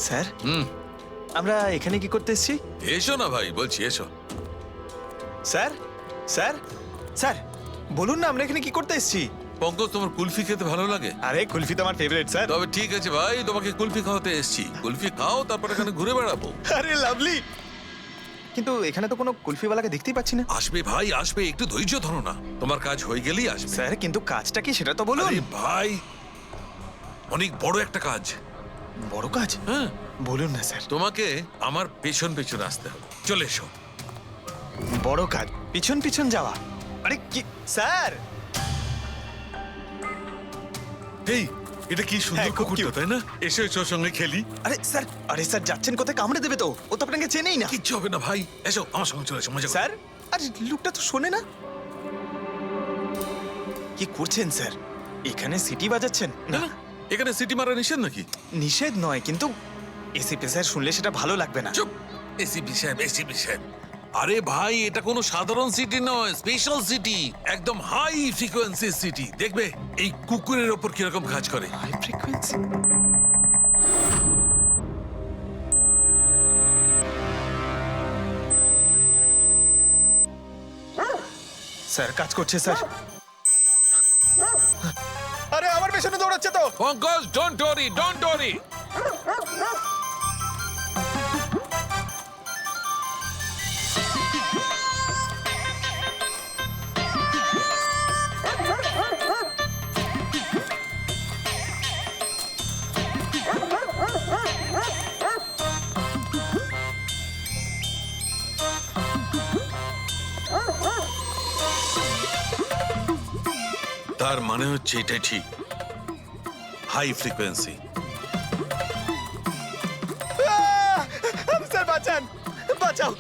Sir আমরা এখানে কি করতে এসেছি? এসো না ভাই, বলছি এসো। স্যার স্যার স্যার বলুন না আমরা এখানে কি করতে এসেছি? পঙ্কজ, তোমার কুলফি খেতে ভালো লাগে? আরে কুলফি তো আমার ফেভারিট স্যার। তবে ঠিক আছে ভাই, তোমাকে কুলফি খাওয়াতে এসেছি। কুলফি খাও, তারপর এখানে ঘুরে বেড়াবো। আরে লাভলি, কিন্তু এখানে তো কোনো কুলফিওয়ালাকে দেখতেই পাচ্ছি না। আসবে ভাই আসবে, একটু ধৈর্য ধরো না, তোমার কাজ হয়ে গেলেই আসবে। স্যার কিন্তু কাজটা কি সেটা তো বলুন। আরে ভাই, অনেক বড় একটা কাজ। বড় কাজ? হ্যাঁ, বলুন না স্যার। তোমাকে আমার পেছন পেছন আসতে হবে। চলে এসো। বড় কাজ, পিছন পিছন যাওয়া? আরে কি স্যার? এই, এটা কি সুন্দর হ্যাঁ, খুব কুকুরটা, cute। তাই না? এসো এসো, ওর সঙ্গে খেলি। আরে স্যার যাচ্ছেন কোথায়? কামড়ে দেবে তো, ও তো আপনাকে চেনেই না। কিচ্ছু হবে না ভাই, এসো আমার সঙ্গে চলে এসো, মজা করো। স্যার আরে লোকটা তো শোনে না। কি করছেন স্যার? এখানে সিটি বাজাচ্ছেন না না? না, এখানে সিটি মারা নিষেধ নাকি? নিষেধ নয়, কিন্তু এসিপি স্যার শুনলে সেটা ভালো লাগবে না। চুপ, এসিপি সাহেব, এসিপি সাহেব। আরে ভাই, এটা কোনো সাধারণ সিটি নয়, স্পেশাল সিটি, একদম হাই ফ্রিকোয়েন্সি সিটি। দেখবে এই কুকুরের ওপর কিরকম কাজ করে। High frequency? স্যার কাজ করছে স্যার। আরে আমার পেছনে দৌড়াচ্ছে তো। Pankaj, don't worry, don't worry. তার মানে হচ্ছে এটাই ঠিক, হাই ফ্রিকোয়েন্সি। স্যার বাঁচান, বাঁচাও।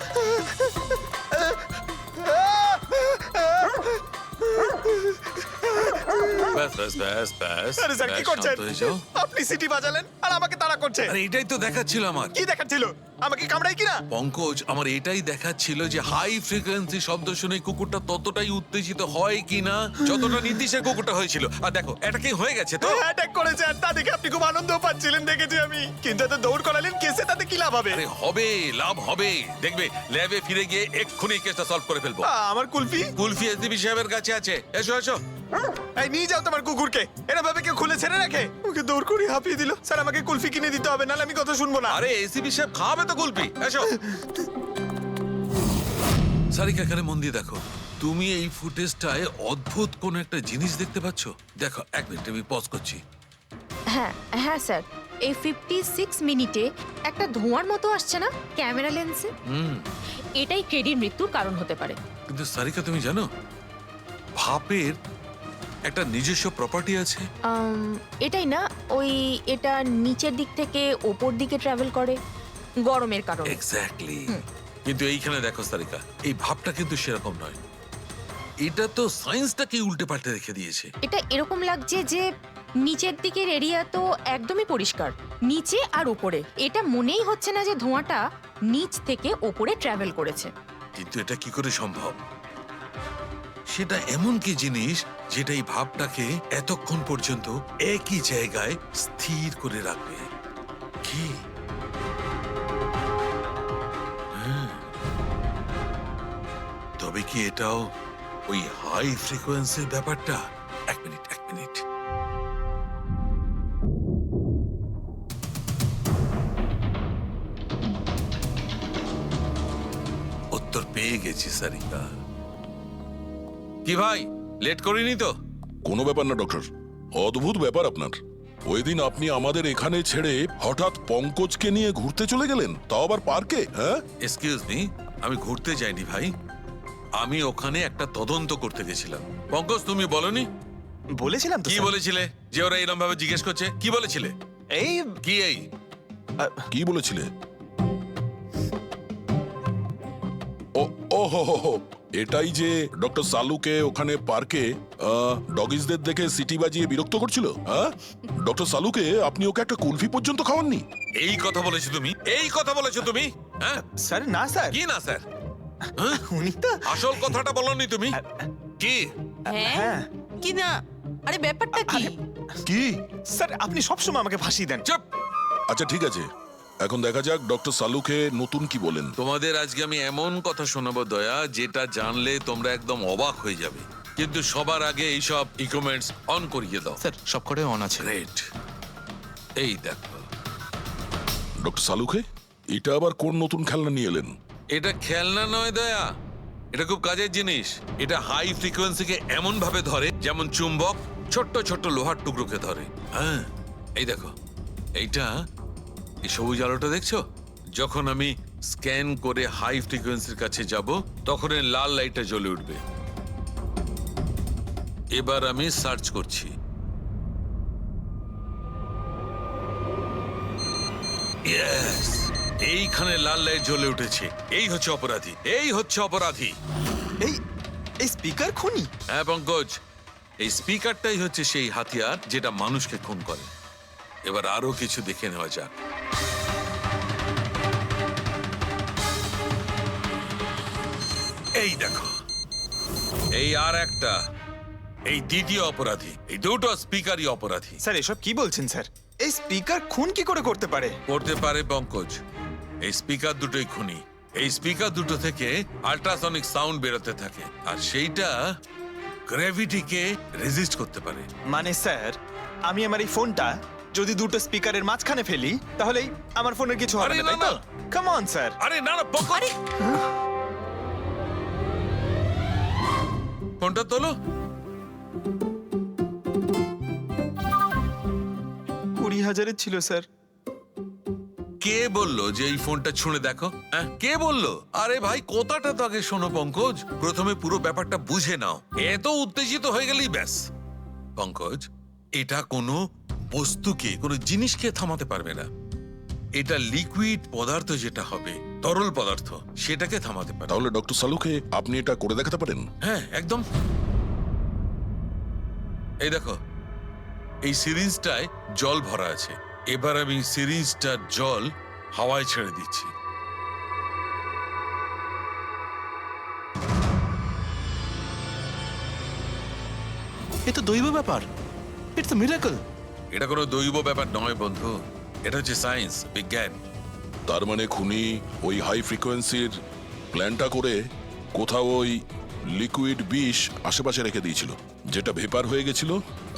ব্যাস ব্যাস ব্যাস ব্যাস। আরে স্যার কি ব্যাস, করছেন? শান্ত হয়ে যাও। আপনি সিটি বাজালেন আর আমাকে তাড়া করছে। আরে এটাই তো দেখাচ্ছিল আমার। কি দেখাচ্ছিল? আমাকে কামড়াই কিনা? পঙ্কজ, আমার এটাই দেখাচ্ছিল যে হাই ফ্রিকোয়েন্সি শব্দ শুনে কুকুরটা ততটাই উত্তেজিত হয় কিনা যতটা নির্দিষ্ট কুকুরটা হয়েছিল। আর দেখো, এটা কি হয়ে গেছে তো। অ্যাটাক করেছে আর তা দেখে আপনি খুব আনন্দ পাচ্ছিলেন দেখেছি আমি, কিন্তু এত দৌড় করালেন কেসে, তাতে কি লাভ হবে? আরে হবে, লাভ হবে। দেখবে ল্যাবে ফিরে গিয়ে এক্ষুনি কেসটা সলভ করে ফেলবো। আমার কুলফি? কুলফি এসডিপি সাহেবের কাছে আছে, এসো এসো। এই নিয়ে যাও তোমার কুকুরকে। এরা ভাবে কেউ খুলে ছেড়ে রাখে? ওকে দৌড় করে হাঁপিয়ে দিল। স্যার আমাকে কুলফি কিনে দিতে হবে, নাহলে আমি কথা শুনবো না। আরে এসিপি সাহেব খাবে তো কুলফি, এসো। সারিকা, এখানে মন দিয়ে দেখো। তুমি এই ফুটেজটায় অদ্ভুত কোন একটা জিনিস দেখতে পাচ্ছ? দেখো, এক মিনিট, আমি পজ করছি। হ্যাঁ হ্যাঁ স্যার, এই 56 মিনিটে একটা ধোঁয়ার মতো আসছে না ক্যামেরা লেন্সে? এটাই ক্রেডির মৃত্যুর কারণ হতে পারে। কিন্তু সারিকা, তুমি জানো ভাপের একটা নিজস্ব প্রপার্টি আছে? এটাই না, এটা নিচের দিক থেকে ওপর দিকে ট্রাভেল করে গরমের কারণে। এক্স্যাক্টলি। কিন্তু এইখানে দেখো সারিকা, এই ভাবটা কিন্তু সেরকম নয়। এটা তো সায়েন্সটাকে উল্টে পাল্টে রেখে দিয়েছে। এটা এরকম লাগছে যে নিচের দিকের এরিয়া তো একদমই পরিষ্কার, নিচে আর উপরে এটা মনেই হচ্ছে না যে ধোঁয়াটা নিচ থেকে ওপরে ট্রাভেল করেছে। কিন্তু এটা কি করে সম্ভব? সেটা এমন কি জিনিস যেটা এই ভাবটাকে এতক্ষণ পর্যন্ত একই জায়গায় স্থির করে রাখবে? কি? হ্যাঁ। তবে কি এটাও ওই হাই ফ্রিকোয়েন্সির ব্যাপারটা? এক মিনিট, এক মিনিট। উত্তর পেয়ে গেছি সারিকা। কি ভাই, লেট করিনি তো? কোনো ব্যাপার না ডক্টর, অদ্ভুত ব্যাপার আপনার। ওই দিন আপনি আমাদের এখানে ছেড়ে হঠাৎ পঙ্কজকে নিয়ে ঘুরতে চলে গেলেন, তাও আবার পার্কে। হ্যাঁ, এক্সকিউজ মি, আমি ঘুরতে যাইনি ভাই, আমি ওখানে একটা তদন্ত করতে গেছিলাম। পঙ্কজ, তুমি বলনি? বলেছিলাম তো কি স্যার। বলেছিলে যে ওরা এরকম ভাবে জিজ্ঞেস করছে? কি বলেছিলে? এই কি এই? কি বলেছিলে? ও ও হো হো হো, এটাই যে ডক্টর সালুকে ওখানে পার্কে ডগিসদের দেখে সিটি বাজিয়ে বিরক্ত করছিল। হ্যাঁ, ডক্টর সালুকে আপনি ওকে একটা কুলফি পর্যন্ত খাওয়াননি? এই কথা বলেছো তুমি? এই কথা বলেছো তুমি? হ্যাঁ, স্যার না স্যার, কি না স্যার? হ্যাঁ? উনি তো আসল কথাটা বলনি তুমি? কি? হ্যাঁ কি না? আরে ব্যাপারটা কি? কি? স্যার আপনি সবসময় আমাকে ফাঁসি দেন। চুপ। আচ্ছা ঠিক আছে, এখন দেখা যাক ডক্টর সালুকে নতুন কি বলেন। তোমাদের আজকে আমি এমন কথা শোনাবো দয়া, যেটা জানলে তোমরা একদম অবাক হয়ে যাবে। কিন্তু সবার আগে এইসব ইকুইপমেন্টস অন করিয়ে দাও। স্যার সবকটাই অন আছে। গ্রেট। এই দেখো, ডক্টর সালুকে এটা আবার কোন নতুন খেলনা নিয়ে এলেন? এটা খেলনা নয় দয়া, এটা খুব কাজের জিনিস। এটা হাই ফ্রিকোয়েন্সিকে এমন ভাবে ধরে যেমন চুম্বক ছোট্ট ছোট্ট লোহার টুকরোকে ধরে। হ্যাঁ, এই দেখো, এইটা, এই সবুজ আলোটা দেখছো? যখন আমি স্ক্যান করে হাই ফ্রিকোয়েন্সির কাছে যাব, তখন এই লাল লাইটটা জ্বলে উঠবে। এবার আমি সার্চ করছি। ইয়েস, এইখানে লাল লাইট জ্বলে উঠেছে। এই হচ্ছে অপরাধী, এই হচ্ছে অপরাধী। এই এই স্পিকার খুনি? হ্যাঁ পঙ্কজ, এই স্পিকারটাই হচ্ছে সেই হাতিয়ার যেটা মানুষকে খুন করে। এবার আরো কিছু দেখে নেওয়া যাক। এই দেখো, এই আর একটা, এই দ্বিতীয় অপরাধী। এই দুটো স্পিকারই অপরাধী। স্যার এসব কি বলছেন স্যার? এই স্পিকার খুন কি করে করতে পারে? করতে পারে পঙ্কজ, এই স্পিকার দুটোই খুনি। এই স্পিকার দুটো থেকে আল্ট্রাসনিক সাউন্ড বেরোতে থাকে, আর সেইটা গ্র্যাভিটিকে রেজিস্ট করতে পারে। মানে স্যার, আমি আমার এই ফোনটা যদি দুটো স্পিকারের মাঝখানে ফেলি, তাহলেই আমার ফোনের কিছু হবে আরে না, তাই না, তো? না। Come on sir. আরে না না পঙ্কজ, ফোনটা তোলো। 20,000-এর ছিল স্যার। কে বললো যে এই ফোনটা ছুঁড়ে দেখো? হ্যাঁ, কে বললো? আরে ভাই, কথাটা তো আগে শোনো পঙ্কজ, প্রথমে পুরো ব্যাপারটা বুঝে নাও। এত উত্তেজিত হয়ে গেলেই ব্যাস। পঙ্কজ, এটা কোনো বস্তুকে, কোনো জিনিসকে থামাতে পারবে না। এটা লিকুইড পদার্থ, যেটা হবে তরল পদার্থ, সেটাকে থামাতে পারে। তাহলে ডক্টর সালুকে আপনি এটা করে দেখাতে পারেন? হ্যাঁ, একদম। এই দেখো, এই সিরিঞ্জটায় জল ভরা আছে। এবার আমি সিরিঞ্জটার জল হাওয়ায় ছেড়ে দিচ্ছি। এ তো দৈব ব্যাপার। It's a miracle. এটা কোনো দৈব ব্যাপার নয় বন্ধু, এটা হচ্ছে সায়েন্স, বিজ্ঞান। তার মানে খুনি ওই হাই ফ্রিকোয়েন্সির প্ল্যানটা করে কোথাও ওই লিকুইড বিষ আশেপাশে রেখে দিয়েছিল, যেটা ভেপার হয়ে গেছিল,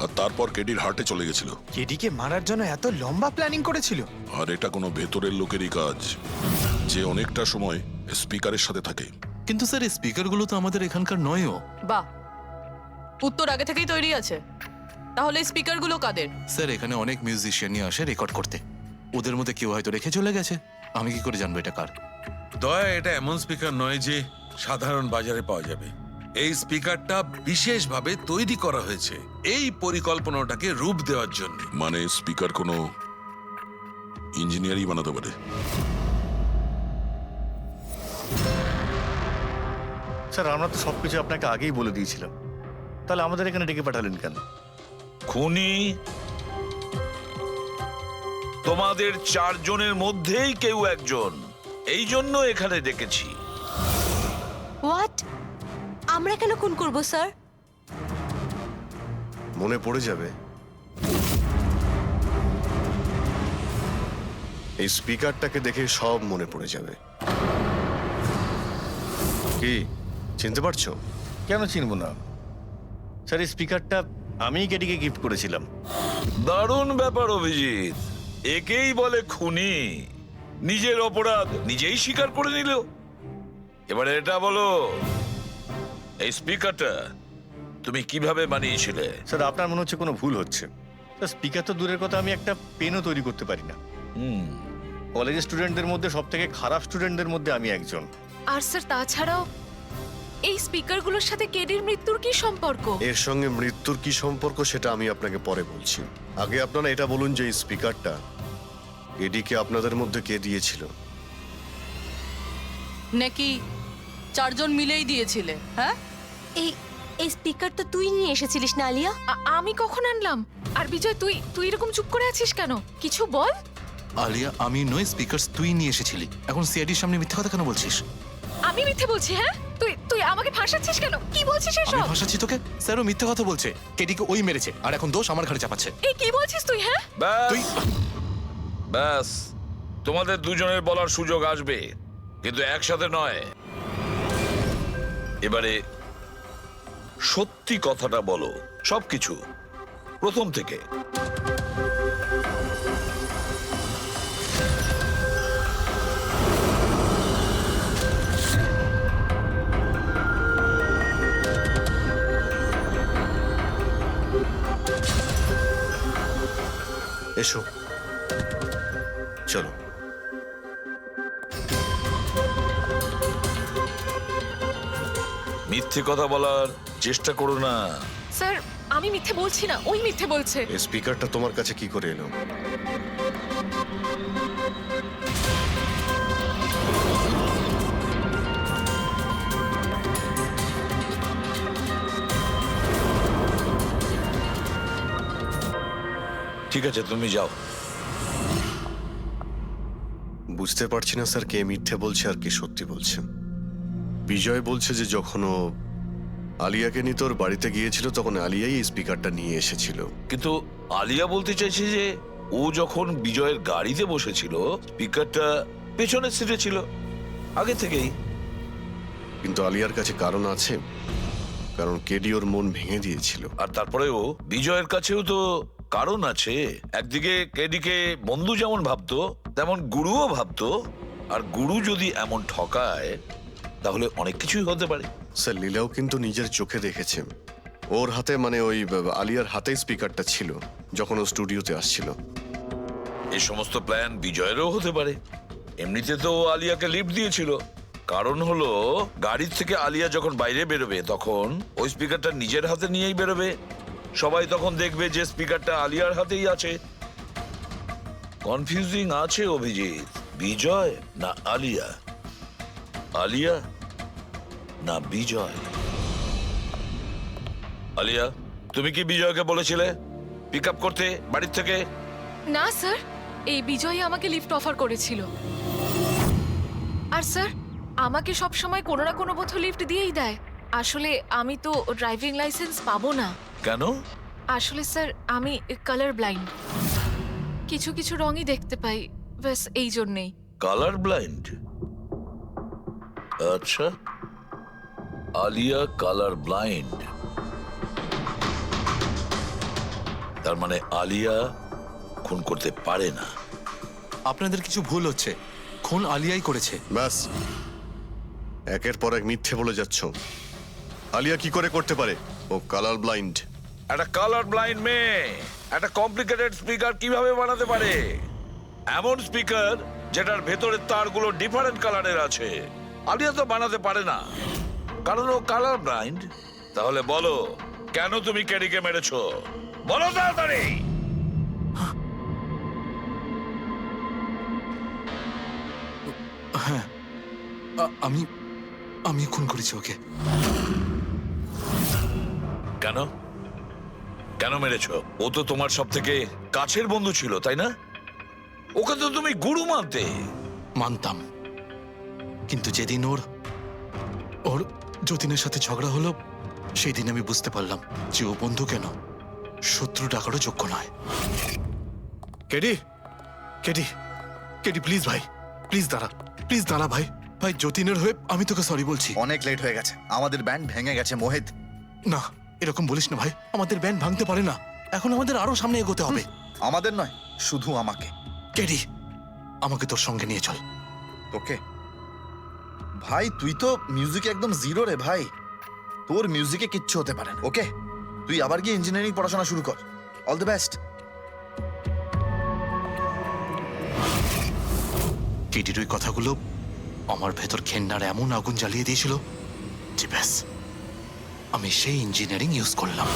আর তারপর কেডির হার্টে চলে গেছিল। কেডিকে মারার জন্য এত লম্বা প্ল্যানিং করেছিল? আর এটা কোনো ভেতরের লোকেরই কাজ, যে অনেকটা সময় স্পিকারের সাথে থাকে। কিন্তু স্যার এই স্পিকারগুলো তো আমাদের এখানকার নয়ও। বাহ, উত্তর আগে থেকেই তৈরি আছে। তাহলে স্পিকারগুলো কাদের? স্যার এখানে অনেক মিউজিশিয়ানই আসে রেকর্ড করতে, ওদের মধ্যে কেউ হয়তো রেখে চলে গেছে। আমি কি করে জানবো এটা কার? দয়া, এটা এমন স্পিকার নয় যে সাধারণ বাজারে পাওয়া যাবে। এই স্পিকারটা বিশেষভাবে তৈরি করা হয়েছে এই পরিকল্পনাটাকে রূপ দেওয়ার জন্য। মানে স্পিকার কোনো ইঞ্জিনিয়ারই বানাতে পারে। স্যার আমরা তো সবকিছু আপনাকে আগেই বলে দিয়েছিলাম, তাহলে আমাদের এখানে ডেকে পাঠালেন কেন? খুনি তোমাদের চারজনের মধ্যেই কেউ একজন, এই জন্য এখানে ডেকেছি। হোয়াট? আমরা কেন খুন করব স্যার? মনে পড়ে যাবে, এই স্পিকারটাকে দেখে সব মনে পড়ে যাবে। কি চিনতে পারছো? কেন চিনবো না স্যার, এই স্পিকারটা আমিই কেডিকে গিফট করেছিলাম। দারুণ ব্যাপার অভিজিৎ, একেই বলে খুনি। নিজের অপরাধ নিজেই স্বীকার করে নিল। এবারে এটা বলো, এই স্পিকারটা তুমি কিভাবে বানিয়েছিলে? স্যার আপনার মনে হচ্ছে কোনো ভুল হচ্ছে। স্যার স্পিকার তো দূরের কথা, আমি একটা পেনও তৈরি করতে পারি না। কলেজের স্টুডেন্টদের মধ্যে সব থেকে খারাপ স্টুডেন্টদের মধ্যে আমি একজন। আর স্যার তাছাড়াও এই স্পিকারগুলোর সাথে কেডির মৃত্যুর কি সম্পর্ক? এর সঙ্গে মৃত্যুর কি সম্পর্ক সেটা আমি আপনাকে পরে বলছি। আগে আপনারা এটা বলুন যে এই স্পিকারটা এডিকে আপনাদের মধ্যে কে দিয়েছিল? নাকি চারজন মিলেই দিয়েছিলে? হ্যাঁ, এই এই স্পিকার তো তুই নিয়ে এসেছিলিস না আলিয়া? আমি কখন আনলাম? আর বিজয়, তুই তুই এরকম চুপ করে আছিস কেন? কিছু বল। আলিয়া, আমি নয়, স্পিকারস তুই নিয়ে এসেছিলি। এখন সিআইডির সামনে মিথ্যা কথা কেন বলছিস? আমি মিথ্যে বলছি? হ্যাঁ, তুই তুই আমাকে ফাঁসাচ্ছিস কেন? কি বলছিস আমি এসব? ভাসাচ্ছি তোকে? স্যারও মিথ্যা কথা বলছে, কেডিকে ওই মেরেছে, আর এখন দোষ আমার ঘাড়ে চাপাচ্ছে। এই কি বলছিস তুই? হ্যাঁ, ব্যাস তুই ব্যাস, তোমাদের দুজনের বলার সুযোগ আসবে, কিন্তু একসাথে নয়। এবারে সত্যি কথাটা বলো, সবকিছু প্রথম থেকে। এসো, চলো। মিথ্যে কথা বলার চেষ্টা করো না। স্যার আমি মিথ্যে বলছি না, ওই মিথ্যে বলছে। এই স্পিকারটা তোমার কাছে কি করে এলো? ঠিক আছে, তুমি যাও। বুঝতে পারছি না স্যার কে মিথ্যে বলছে আর কে সত্যি বলছে। বিজয় বলছে যে যখন ও আলিয়াকে নিয়ে তোর বাড়িতে গিয়েছিল তখন আলিয়াই এই স্পিকারটা নিয়ে এসেছিল। কিন্তু আলিয়া বলতে চাইছে যে ও যখন বিজয়ের গাড়িতে বসেছিল স্পিকারটা পেছনের সিটে ছিল আগে থেকেই। কিন্তু আলিয়ার কাছে কারণ আছে, কারণ কেডি ওর মন ভেঙে দিয়েছিল। আর তারপরেও বিজয়ের কাছেও তো কারণ আছে। একদিকে কেডিকে বন্ধু যেমন ভাবতো তেমন গুরুও ভাবতো, আর গুরু যদি এমন ঠকায় তাহলে অনেক কিছুই হতে পারে। স্যার লীলাও কিন্তু নিজের চোখে দেখেছে, ওর হাতে মানে ওই আলিয়ার হাতেই স্পিকারটা ছিল যখন ও স্টুডিওতে আসছিল। এই সমস্ত প্ল্যান বিজয়েরও হতে পারে। এমনিতে তো ও আলিয়াকে লিফট দিয়েছিল, কারণ হলো গাড়ির থেকে আলিয়া যখন বাইরে বেরোবে তখন ওই স্পিকারটা নিজের হাতে নিয়েই বেরোবে। সবাই তখন দেখবে যে স্পিকারটা আলিয়ার হাতেই আছে। কনফিউজিং আছে অভিজিৎ। বিজয় না আলিয়া, আলিয়া না বিজয়। আলিয়া, তুমি কি বিজয়কে বলেছিলে পিক আপ করতে বাড়ির থেকে? না স্যার, এই বিজয়ই আমাকে লিফট অফার করেছিল। আর স্যার আমাকে সব সময় কোনো না কোনো বোধ লিফট দিয়েই দেয়। আসলে আমি তো ড্রাইভিং লাইসেন্স পাবো না। কেন? আসলে স্যার আমি কালার ব্লাইন্ড, কিছু কিছু রঙই দেখতে পাই, ব্যাস এই জন্যেই। Colour blind? আচ্ছা, আলিয়া কালার ব্লাইন্ড। তার মানে আলিয়া খুন করতে পারে না। আপনাদের কিছু ভুল হচ্ছে, খুন আলিয়াই করেছে। ব্যাস, একের পর এক মিথ্যে বলে যাচ্ছ। আলিয়া কি করে করতে পারে? ও কালার ব্লাইন্ড। একটা কালার ব্লাইন্ড মেয়ে একটা কমপ্লিকেটেড স্পিকার কিভাবে বানাতে পারে? এমন স্পিকার যেটার ভেতরের তারগুলো ডিফারেন্ট কালারের আছে। আলিয়া তো বানাতে পারে না, কারণ ও কালার ব্লাইন্ড। তাহলে বলো, কেন তুমি কেডিকে মেরেছো? বলো তাড়াতাড়ি। আমি আমি খুন করেছি ওকে। কেন কেন মেরেছো? ও তো তোমার সব থেকে কাছের বন্ধু ছিল, তাই না? ওকে তো তুমি গুরু মানতে। মানতাম, কিন্তু যেদিন ওর যতীনের সাথে ঝগড়া হলো সেই দিন আমি বুঝতে পারলাম যে ও বন্ধু কেন শত্রু ডাকারও যোগ্য নয়। কেডি, কেডি, কেডি প্লিজ ভাই, প্লিজ দাঁড়া ভাই। ভাই যতীনের হয়ে আমি তোকে সরি বলছি। অনেক লেট হয়ে গেছে, আমাদের ব্যান্ড ভেঙে গেছে মোহিত। না, এরকম বলিস না ভাই, আমাদের ব্যান্ড ভাঙতে পারে না। এখন আমাদের আরো সামনে এগোতে হবে। আমাদের নয়, শুধু আমাকে। কেডি, আমাকে তোর সঙ্গে নিয়ে চল। তোকে? ভাই তুই তো মিউজিকে একদম জিরো রে ভাই, তোর মিউজিকে কিচ্ছু হতে পারে না। ওকে, তুই আবার গিয়ে ইঞ্জিনিয়ারিং পড়াশোনা শুরু কর। All the best. কেডির ওই কথাগুলো আমার ভেতর ঘেন্নার এমন আগুন জ্বালিয়ে দিয়েছিল যে ব্যাস, আমি সেই ইঞ্জিনিয়ারিং ইউজ করলাম।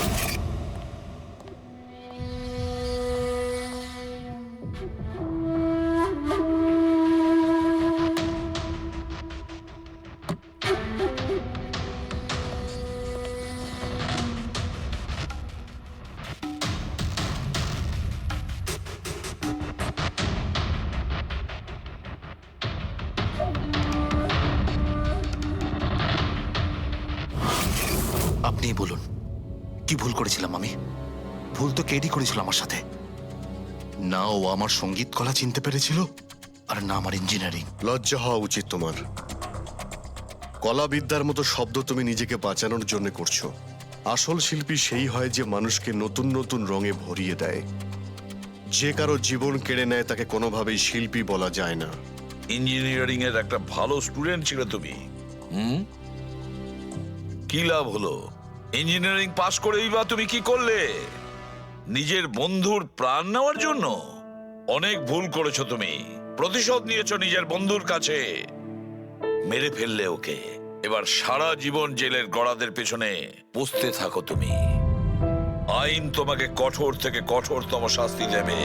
আপনিই বলুন, কি ভুল করেছিলাম আমি? ভুল তো কেডি করেছিল আমার সাথে। না ও আমার সঙ্গীত কলা চিনতে পেরেছিল, আর না আমার ইঞ্জিনিয়ারিং। লজ্জা হওয়া উচিত তোমার। কলাবিদ্যার মতো শব্দ তুমি নিজেকে বাঁচানোর জন্য করছো। আসল শিল্পী সেই হয় যে মানুষকে নতুন নতুন রঙে ভরিয়ে দেয়। যে কারো জীবন কেড়ে নেয় তাকে কোনোভাবেই শিল্পী বলা যায় না। ইঞ্জিনিয়ারিং এর একটা ভালো স্টুডেন্ট ছিল তুমি। কি লাভ হলো? ইঞ্জিনিয়ারিং পাশ করেই বা তুমি কি করলে? নিজের বন্ধুর প্রাণ নেওয়ার জন্য? অনেক ভুল করেছো তুমি। প্রতিশোধ নিয়েছো নিজের বন্ধুর কাছে। মেরে ফেললে ওকে। এবার সারা জীবন জেলের গড়াদের পেছনে পুষতে থাকো তুমি। আইন তোমাকে কঠোর থেকে কঠোরতম শাস্তি দেবে।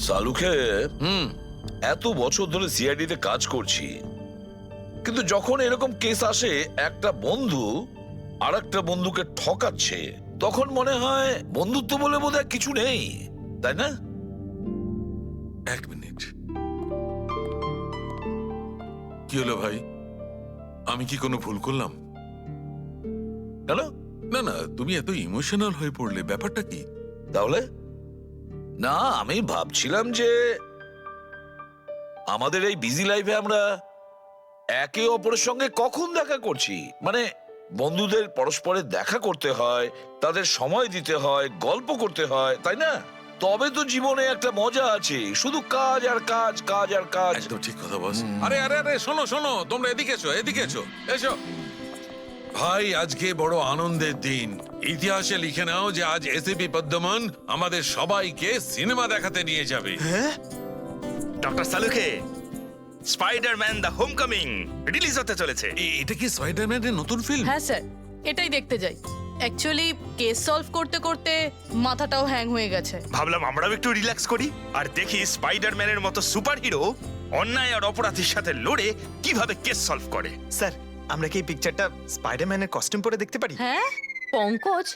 সালুকে এত বছর ধরে সিআইডি তে কাজ করছি, কিন্তু যখন এরকম কেস আসে একটা বন্ধু আর একটা বন্ধুকে ঠকাচ্ছে, তখন মনে হয় বন্ধুত্ব বলে বোধহয় কিছু নেই, তাই না? এক মিনিট, কি হলো ভাই? আমি কি কোনো ভুল করলাম? কেন? না না, তুমি এত ইমোশনাল হয়ে পড়লে, ব্যাপারটা কি? তাহলে না, আমি ভাবছিলাম যে আমাদের এই বিজি লাইফে আমরা একে অপরের সঙ্গে কখন দেখা করছি। মানে বন্ধুদের পরস্পরের দেখা করতে হয়, তাদের সময় দিতে হয়, গল্প করতে হয়, তাই না? তবে তো জীবনে একটা মজা আছে। শুধু কাজ আর কাজ, কাজ আর কাজ। একদম ঠিক কথা বস। আরে আরে আরে, শোনো শোনো, তোমরা এদিকে এসো, এদিকে এসো, এসো। ভাই, আজকে বড় আনন্দের দিন। ইতিহাসে লিখে নাও যে আজ এসিপি পদ্মমন আমাদের সবাইকে সিনেমা দেখাতে নিয়ে যাবে। ডক্টর সালুকে স্পাইডারম্যান দ্য হোমকামিং রিলিজ হতে চলেছে। এটা কি স্পাইডারম্যানের নতুন ফিল্ম? হ্যাঁ স্যার, এটাই দেখতে যাই। অ্যাকচুয়ালি কেস সলভ করতে করতে মাথাটাও হ্যাং হয়ে গেছে। ভাবলাম আমরাও একটু রিল্যাক্স করি আর দেখি স্পাইডারম্যানের মতো সুপারহিরো অন্যায় আর অপরাধীর সাথে লড়ে কিভাবে কেস সলভ করে। স্যার, আমরা কি এই পিকচারটা স্পাইডারম্যানের কস্টিউম পরে দেখতে পারি? হ্যাঁ পঙ্কজ,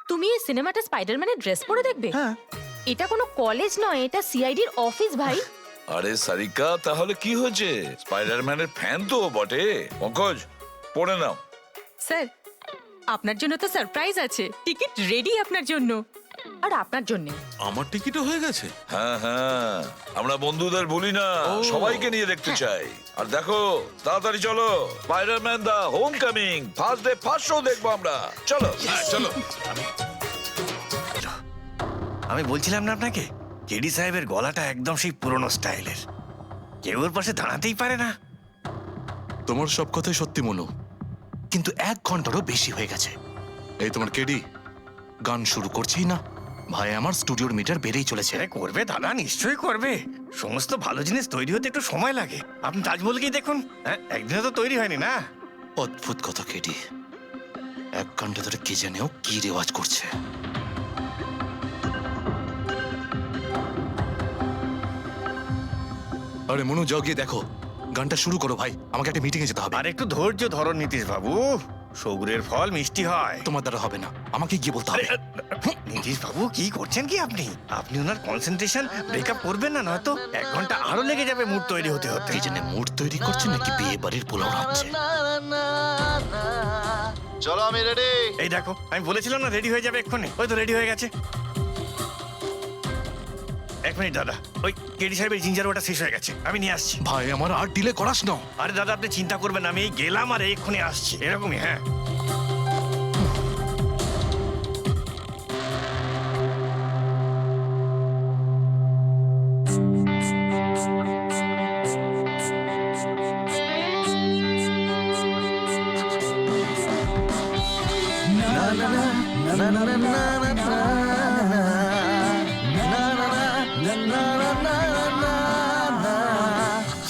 তুমি এই সিনেমাটা স্পাইডারম্যানের ড্রেস পরে দেখবে? হ্যাঁ। এটা কোনো কলেজ নয়, এটা সিআইডির অফিস ভাই। আরে সারিকা, তাহলে কি হয়েছে? স্পাইডারম্যানের ফ্যান তো বটে। পঙ্কজ, পড়ে নাও। স্যার, আপনার জন্য তো সারপ্রাইজ আছে। টিকিট রেডি আপনার জন্য আর আপনার জন্য। আমার টিকিটও হয়ে গেছে? হ্যাঁ হ্যাঁ, আমরা বন্ধুদের ভুলি না, সবাইকে নিয়ে দেখতে চাই। আর দেখো, তাড়াতাড়ি চলো, Spiderman the homecoming first day first show দেখবো আমরা। চলো চলো। আমি বলছিলাম না আপনাকে, কেডি সাহেবের গলাটা একদম সেই পুরনো স্টাইলের। কেউ ওর পাশে দাঁড়াতেই পারে না। তোমার সব কথাই সত্যি মনু, কিন্তু 1 ঘন্টারও বেশি হয়ে গেছে। এই তোমার কেডি গান শুরু করছেই না। ভাই, আমার স্টুডিওর মিটার বেড়েই চলেছে। করবে দাদা, নিশ্চয়ই করবে। সমস্ত ভালো জিনিস তৈরি হতে একটু সময় লাগে। আপনি তাজমহলকেই দেখুন, হ্যাঁ, একদিনে তো তৈরি হয়নি না। অদ্ভুত কথা কেডি, 1 ঘন্টা ধরে কে জানেও কি রেওয়াজ করছে। আরে মনু, যাও গিয়ে দেখো, গানটা শুরু করো ভাই, আমাকে একটা মিটিং এ যেতে হবে। আর একটু ধৈর্য ধরো নীতিশ বাবু, সৌগুরের ফল মিষ্টি হয়। তোমার দ্বারা হবে না, আমাকে গিয়ে বলতে হবে। নীতিশ বাবু, কি করছেন কি আপনি? আপনি ওনার কনসেন্ট্রেশন ব্রেকআপ করবেন না, নয়তো 1 ঘন্টা আরো লেগে যাবে মুড তৈরি হতে হতে। কি জানে মুড তৈরি করছে নাকি বিয়ে বাড়ির পোলাও রাখছে। চলো, আমি রেডি। এই দেখো, আমি বলেছিলাম না রেডি হয়ে যাবে এক্ষুনি। ওই তো রেডি হয়ে গেছে। 1 মিনিট দাদা, ওই কেডি সাহেবের জিঞ্জার ওটা শেষ হয়ে গেছে, আমি নিয়ে আসছি। ভাই, আমার আর ডিলে করাস না। আরে দাদা, আপনি চিন্তা করবেন না, আমি এই গেলাম আর এক্ষুনি আসছি, এরকমই। হ্যাঁ,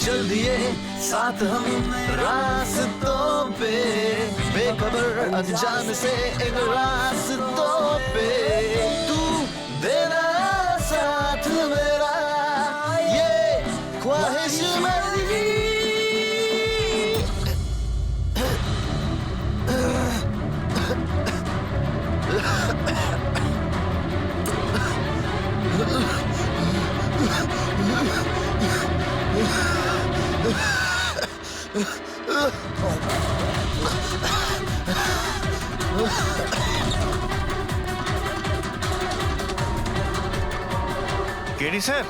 चल दिए साथ हम रास्तों पे, बेखबर अनजान से इन रास्तों पे, तू देना साथ मेरा, ये ख्वाहिश मेरी। KD sir?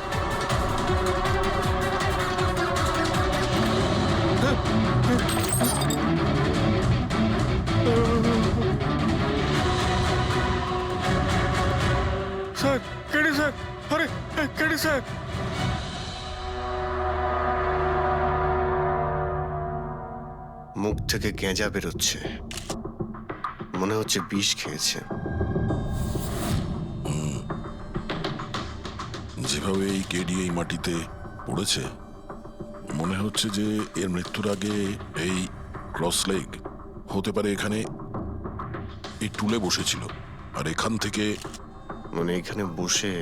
Sir KD sir, আরে কেডি স্যার। মুখ থেকে গেঁজা বেরোচ্ছে, মনে হচ্ছে বিষ খেয়েছে। যেভাবে এই কেডি এই মাটিতে পড়েছে, মনে হচ্ছে যে এর মৃত্যুর আগে এই ক্রস লেগ হতে পারে এখানে এই টুলে বসেছিল, আর এখান থেকে মানে এখানে বসে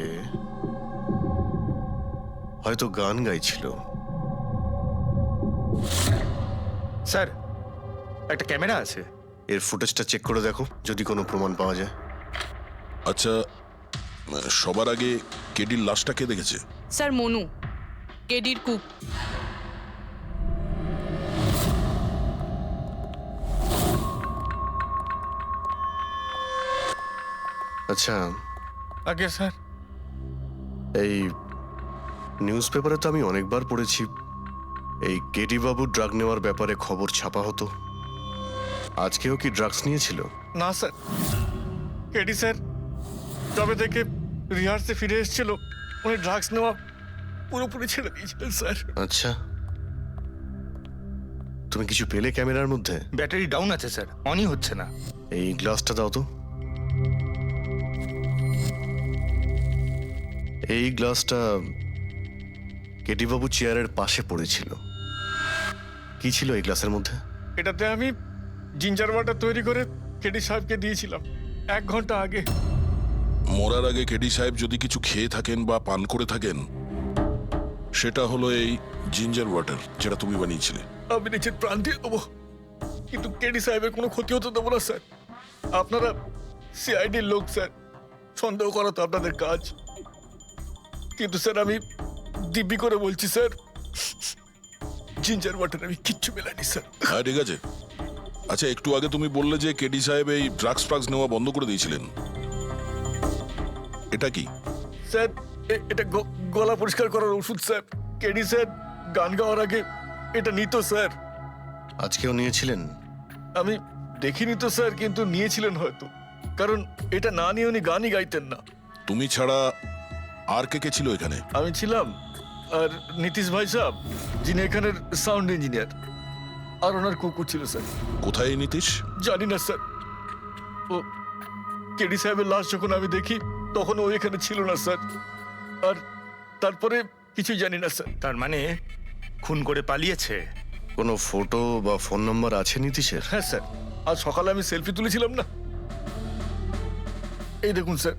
হয়তো গান গাইছিল। স্যার, একটা ক্যামেরা আছে। এর ফুটেজটা চেক করে দেখো, যদি কোনো প্রমাণ পাওয়া যায়। আচ্ছা, সবার আগে কেডির লাশটা কে দেখেছে? স্যার মনু, কেডির কুক। আচ্ছা, আগে স্যার, এই নিউজ পেপারে তো আমি অনেকবার পড়েছি এই কেডি বাবু ড্রাগ নেওয়ার ব্যাপারে খবর ছাপা হতো। আজকেও কি ড্রাগস নিয়েছিল? না স্যার, কেডি স্যার তবে থেকে রিহার্সে ফিরে এসেছিল, উনি ড্রাগস নেওয়া পুরোপুরি ছেড়ে দিয়েছিলেন স্যার। আচ্ছা, তুমি কিছু পেলে ক্যামেরার মধ্যে? ব্যাটারি ডাউন আছে স্যার, অনই হচ্ছে না। এই গ্লাসটা দাও তো। এই গ্লাসটা কেডি বাবু চেয়ারের পাশে পড়েছিল। কি ছিল এই গ্লাসের মধ্যে? এটাতে আমি জিঞ্জার ওয়াটার তৈরি করে কেডি সাহেবকে দিয়েছিলাম 1 ঘন্টা আগে। মরার আগে কেডি সাহেব যদি কিছু খেয়ে থাকেন বা পান করে থাকেন, সেটা হলো এই জিঞ্জার ওয়াটার, যেটা তুমি বানিয়েছিলে। আমি নিজের প্রাণ দিয়ে দেবো, কিন্তু কেডি সাহেবের কোনো ক্ষতি হতে দেবো না স্যার। আপনারা সিআইডির লোক স্যার, সন্দেহ করা তো আপনাদের কাজ। কিন্তু স্যার আমি দিব্যি করে বলছি স্যার, জিঞ্জার ওয়াটার আমি কিচ্ছু মেলাইনি স্যার। হ্যাঁ, ঠিক আছে। আচ্ছা, একটু আগে তুমি বললে যে কেডি সাহেব এই ড্রাগস ফ্রাগস নেওয়া বন্ধ করে দিয়েছিলেন, এটা কি? স্যার এটা গলা পরিষ্কার করার ওষুধ স্যার। কেডি স্যার গান গাওয়ার আগে এটা নিত স্যার। আজকেও নিয়েছিলেন? আমি দেখিনি তো স্যার, কিন্তু নিয়েছিলেন হয়তো, কারণ এটা না নিয়ে উনি গানই গাইতেন না। তুমি ছাড়া আর কে কে ছিল এখানে? আমি ছিলাম, আর নীতিশ ভাই সাহেব, যিনি এখানের সাউন্ড ইঞ্জিনিয়ার, আর ওনার কুকুর ছিল স্যার। কোথায় এই নীতিশ? জানি না স্যার। ও কেডি সাহেবের লাশ যখন আমি দেখি তখন ও এখানে ছিল না স্যার, আর তারপরে কিছুই জানি না স্যার। তার মানে খুন করে পালিয়েছে? কোনো ফটো বা ফোন নাম্বার আছে নীতিশের? হ্যাঁ স্যার, আজ সকালে আমি সেলফি তুলেছিলাম না, এই দেখুন স্যার।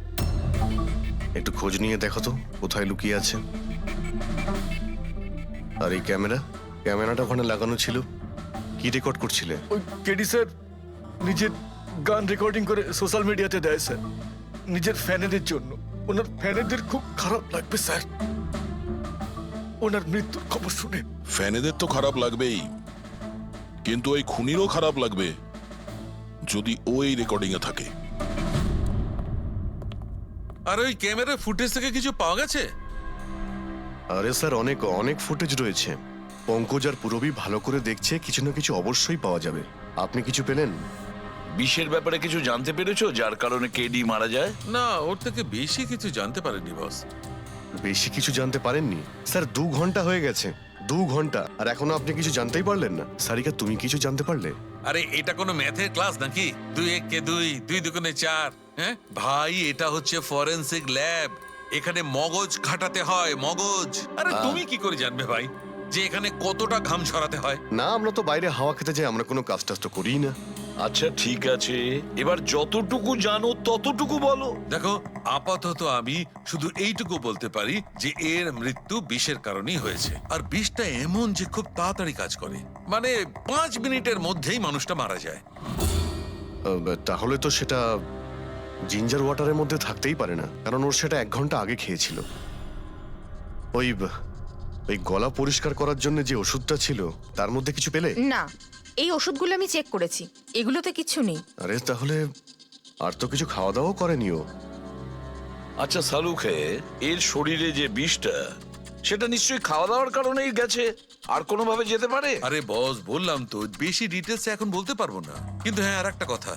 একটু খোঁজ নিয়ে দেখো তো কোথায় লুকিয়ে আছে। আর এই ক্যামেরাটা ওখানে লাগানো ছিল, কি রেকর্ড করছিলে? ওই কেডি স্যার নিজের গান রেকর্ডিং করে সোশ্যাল মিডিয়াতে দেয় স্যার, নিজের ফ্যানেদের জন্য। ওনার ফ্যানেদের খুব খারাপ লাগবে স্যার ওনার মৃত্যুর খবর শুনে। ফ্যানেদের তো খারাপ লাগবেই, কিন্তু ওই খুনিরও খারাপ লাগবে যদি ও এই রেকর্ডিং এ থাকে। আর ওই ক্যামেরার ফুটেজ থেকে কিছু পাওয়া গেছে? আরে স্যার, অনেক অনেক ফুটেজ রয়েছে। পঙ্কজ আর পুরবী ভালো করে দেখছে, কিছু না কিছু অবশ্যই পাওয়া যাবে। আপনি কিছু পেলেন? বিষের ব্যাপারে কিছু জানতে পেরেছো যার কারণে কেডি মারা যায়? না, ওর থেকে বেশি কিছু জানতে পারেনি বস। বেশি কিছু জানতে পারেননি স্যার? 2 ঘন্টা হয়ে গেছে, 2 ঘন্টা, আর এখনো আপনি কিছু জানতেই পারলেন না। সারিকা, তুমি কিছু জানতে পারলে? আরে এটা কোনো ম্যাথের ক্লাস নাকি? 2 × 1 = 2, 2 × 2 = 4। হ্যাঁ ভাই, এটা হচ্ছে ফরেনসিক ল্যাব, এখানে মগজ খাটাতে হয়, মগজ। আরে তুমি কি করে জানবে ভাই যে এখানে কতটা ঘাম ছড়াতে হয়? না, আমরা তো বাইরে হাওয়া খেতে যাই, আমরা কোনো কাজ টাজ তো করিই না। আচ্ছা ঠিক আছে, এবার যতটুকু জানো ততটুকু বলো। দেখো, আপাতত আমি শুধু এইটুকু বলতে পারি যে এর মৃত্যু বিষের কারণেই হয়েছে। আর বিষটা এমন যে খুব তাড়াতাড়ি কাজ করে, মানে 5 মিনিটের মধ্যেই মানুষটা মারা যায়। তাহলে তো সেটা জিঞ্জার ওয়াটারের মধ্যে থাকতেই পারে না, কারণ ওর সেটা 1 ঘন্টা আগে খেয়েছিল। ওই গলা পরিষ্কার করার জন্য যে ওষুধটা ছিল তার মধ্যে কিছু পেলে? না, এই ওষুধগুলো আমি চেক করেছি, এগুলোতে কিছু নেই। আরে তাহলে আর তো কিছু খাওয়া দাওয়াও করেনি ও। আচ্ছা সালুকে, এর শরীরে যে বিষটা, সেটা নিশ্চয়ই খাওয়া দাওয়ার কারণেই গেছে, আর কোনোভাবে যেতে পারে? আরে বস, বললাম তো বেশি ডিটেলস এখন বলতে পারবো না, কিন্তু হ্যাঁ আর একটা কথা,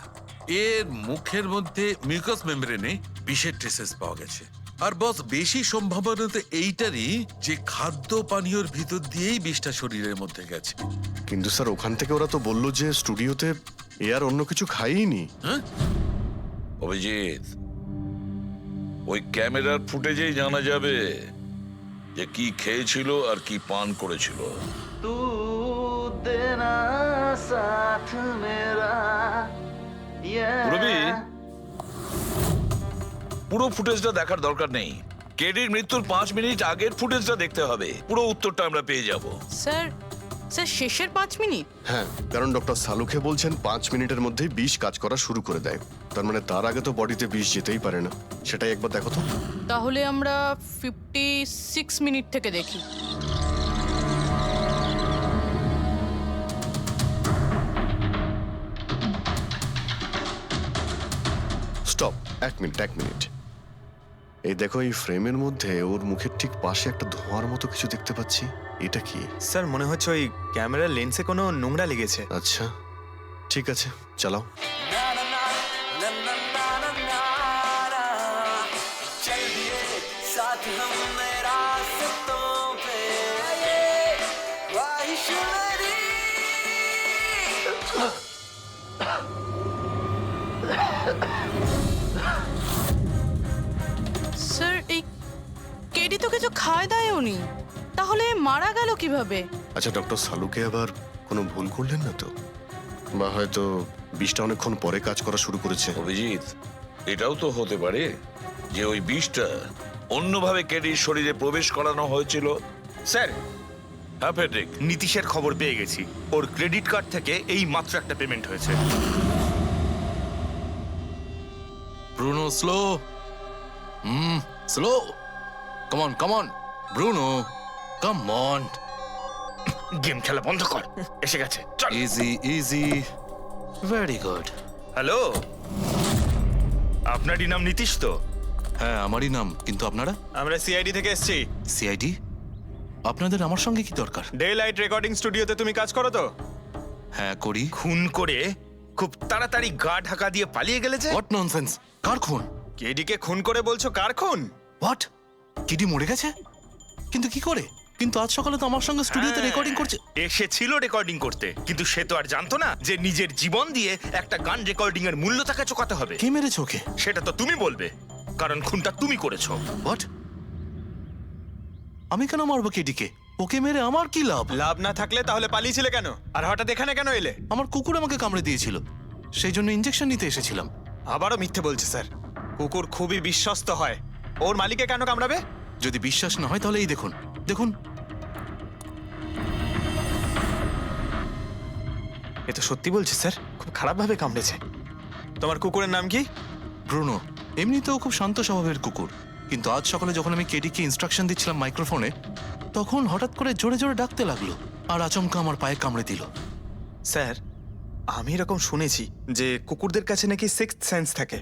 এর মুখের মধ্যে মিউকাস মেমব্রেনে বিষের ট্রেসেস পাওয়া গেছে। আর বস, বেশি সম্ভাবনা তো এইটারই যে খাদ্য পানীয়র ভিতর দিয়েই বিষটা শরীরের মধ্যে গেছে। কিন্তু স্যার ওখান থেকে ওরা তো বললো যে স্টুডিওতে এ আর অন্য কিছু খাইনি। হ্যাঁ, অভিজিৎ, ওই ক্যামেরার ফুটেজেই জানা যাবে যে কি খেয়েছিল আর কি পান করেছিল। রবি, পুরো ফুটেজটা দেখার দরকার নেই, কেডির মৃত্যুর 5 মিনিট আগের ফুটেজটা দেখতে হবে, পুরো উত্তরটা আমরা পেয়ে যাব। স্যার স্যার শেষের 5 মিনিট? হ্যাঁ, কারণ ডক্টর সালুকে বলছেন 5 মিনিটের মধ্যেই বিষ কাজ করা শুরু করে দেয়। তার মানে তার আগে তো বডিতে বিষ যেতেই পারে না। সেটাই একবার দেখো তো। তাহলে আমরা 56 মিনিট থেকে দেখি। Stop, 1 minute. এই দেখো, এই ফ্রেমের মধ্যে ওর মুখের ঠিক পাশে একটা ধোঁয়ার মতো কিছু দেখতে পাচ্ছি। এটা কি? স্যার মনে হচ্ছে ওই ক্যামেরার লেন্সে কোনো নোংরা লেগেছে। আচ্ছা, ঠিক আছে, চালাও। স্যার এই কেডি তো কিছু খায় দায়ও নি, তাহলে মারা গেল কিভাবে? আচ্ছা, ডক্টর সালুকে আবার কোনো ভুল করলেন না তো? বা হয়তো বিষটা অনেকক্ষণ পরে কাজ করা শুরু করেছে। অভিজিৎ, এটাও তো হতে পারে যে ওই বিষটা অন্যভাবে কেডির শরীরে প্রবেশ করানো হয়েছিল। স্যার, হ্যাঁ ফেডরিক, নীতিশের খবর পেয়ে গেছি। ওর ক্রেডিট কার্ড থেকে এই মাত্র একটা পেমেন্ট হয়েছে। Bruno, slow. Slow. Come on Bruno, come on. Game খেলা বন্ধ কর, এসে গেছে, চল। ইজি। Very good. হ্যালো, আপনারই নাম নীতিশ তো? হ্যাঁ, আমারই নাম, কিন্তু আপনারা? আমরা সিআইডি থেকে এসেছি। সিআইডি? আপনাদের আমার সঙ্গে কি দরকার? ডে লাইট রেকর্ডিং স্টুডিওতে তুমি কাজ করো তো? হ্যাঁ, করি। খুন করে খুব তাড়াতাড়ি গা ঢাকা দিয়ে পালিয়ে গেলে যে? What nonsense! কার খুন? কেডিকে খুন করে বলছো কার খুন? হোয়াট? কিডি মরে গেছে? কিন্তু কি করে? কিন্তু আজ সকালে তো আমার সঙ্গে স্টুডিওতে রেকর্ডিং করছে। এসেছিল রেকর্ডিং করতে, কিন্তু সে তো আর জানতো না যে নিজের জীবন দিয়ে একটা গান রেকর্ডিং এর মূল্য তাকে চোকাতে হবে। কে মেরেছে ওকে? সেটা তো তুমি বলবে, কারণ খুনটা তুমি করেছো। হোয়াট? আমি কেন মারবো কেডিকে? ওকে মেরে আমার কি লাভ? লাভ না থাকলে তাহলে পালিয়েছিলে কেন? আর হঠাৎ এখানে কেন এলে? আমার কুকুর আমাকে কামড়ে দিয়েছিল, সেই জন্য ইনজেকশন নিতে এসেছিলাম। আবারও মিথ্যে বলছে স্যার। কুকুর খুবই বিশ্বস্ত হয়, ওর মালিককে কেন কামড়াবে? যদি বিশ্বাস না হয় তাহলে এই দেখুন। এ তো সত্যি বলছে স্যার, খুব খারাপভাবে কামড়েছে। তোমার কুকুরের নাম কি? ব্রুনো। এমনিতেও খুব শান্ত স্বভাবের কুকুর, কিন্তু আজ সকালে যখন আমি কেডিকে ইনস্ট্রাকশন দিচ্ছিলাম মাইক্রোফোনে, তখন হঠাৎ করে জোরে জোরে ডাকতে লাগলো আর আচমকা আমার পায়ে কামড়ে দিল। স্যার, আমি এরকম শুনেছি যে কুকুরদের কাছে নাকি সিক্সথ সেন্স থাকে,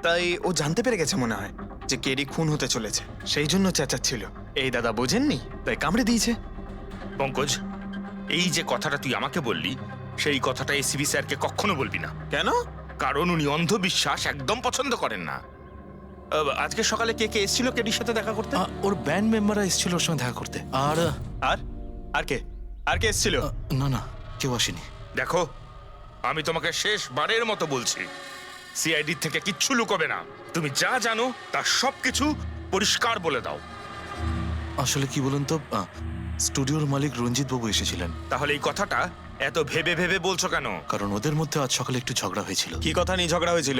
তাই ও জানতে পেরে গেছে মনে হয় যে কেডি খুন হতে চলেছে, সেই জন্য চেঁচাচ্ছিল। এই দাদা বোঝেননি, তাই কামড়ে দিয়েছে। পঙ্কজ, এই যে কথাটা তুই আমাকে বললি, সেই কথাটা এসিবি স্যারকে কখনো বলবি না। কেন? কারণ উনি অন্ধবিশ্বাস একদম পছন্দ করেন না। আজকে সকালে কে কে এসেছিল কেডির সাথে দেখা করতে? ওর ব্যান্ড মেম্বাররা এসেছিল ওর সঙ্গে দেখা করতে। আর আর আর কে আর কে এসেছিল? না, কেউ আসেনি। দেখো, আমি তোমাকে শেষবারের মতো বলছি, সিআইডি থেকে কিচ্ছু লুকোবে না। তুমি যা জানো তার সবকিছু পরিষ্কার বলে দাও। আসলে কি বলুন তো, স্টুডিওর মালিক রঞ্জিত বাবু এসেছিলেন। তাহলে এই কথাটা এত ভেবে ভেবে বলছো কেন? কারণ ওদের মধ্যে আজ সকালে একটু ঝগড়া হয়েছিল। কি কথা নিয়ে ঝগড়া হয়েছিল?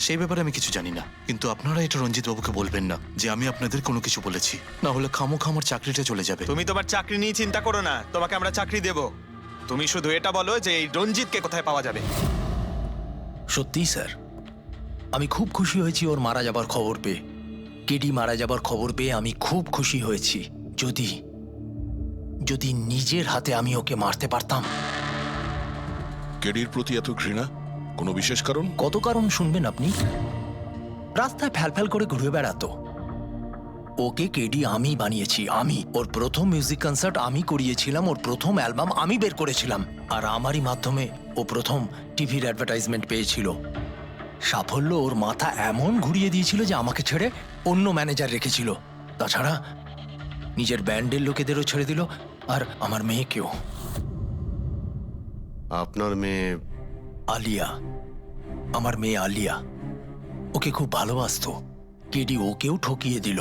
সেই ব্যাপারে আমি কিছু জানি না, কিন্তু আপনারা এটা রঞ্জিত বাবুকে বলবেন না যে আমি আপনাদের কোনো কিছু বলেছি, না হলে খামোখা আমার চাকরিটা চলে যাবে। তুমি তোমার চাকরি নিয়ে চিন্তা করো না, তোমাকে আমরা চাকরি দেব। তুমি শুধু এটা বলো যে এই রঞ্জিতকে কোথায় পাওয়া যাবে। সত্যিই স্যার, আমি খুব খুশি হয়েছি ওর মারা যাবার খবর পেয়ে। কেডি মারা যাবার খবর পেয়ে আমি খুব খুশি হয়েছি। যদি নিজের হাতে আমি ওকে মারতে পারতাম। কেডির প্রতি এত ঘৃণা, কোনো বিশেষ কারণ? কত কারণ শুনবেন আপনি? রাস্তায় ফ্যালফ্যাল করে ঘুরে বেড়াতো। ওকে কেডি আমি বানিয়েছি, আমি। ওর প্রথম মিউজিক কনসার্ট আমি করিয়েছিলাম, ওর প্রথম অ্যালবাম আমি বের করেছিলাম, আর আমারই মাধ্যমে ও প্রথম টিভির অ্যাডভার্টাইজমেন্ট পেয়েছিল। সাফল্য ওর মাথা এমন ঘুরিয়ে দিয়েছিল যে আমাকে ছেড়ে অন্য ম্যানেজার রেখেছিল। তাছাড়া নিজের ব্যান্ডের লোকেদেরও ছেড়ে দিল, আর আমার মেয়েকেও। আপনার মেয়ে? আলিয়া, আমার মেয়ে আলিয়া। ওকে খুব ভালোবাসতো, কেডি ওকেও ঠকিয়ে দিল।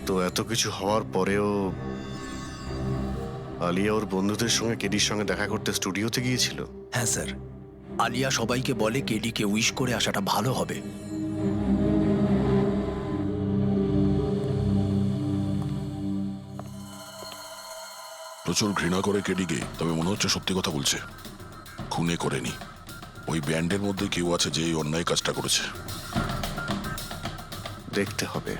তো এত কিছু হওয়ার পরেও আলিয়া ওর বন্ধুদের সঙ্গে কেডির সঙ্গে দেখা করতে স্টুডিওতে গিয়েছিল? হ্যাঁ স্যার, আলিয়া সবাইকে বলে কেডিকে উইশ করে আসাটা ভালো হবে। প্রচুর ঘৃণা করে কেডিকে, তবে মনে হচ্ছে সত্যি কথা বলছে। খুনে করেনি, ওই ব্যান্ডের মধ্যে কেউ আছে যে এই অন্যায় কাজটা করেছে। দেখতে হবে।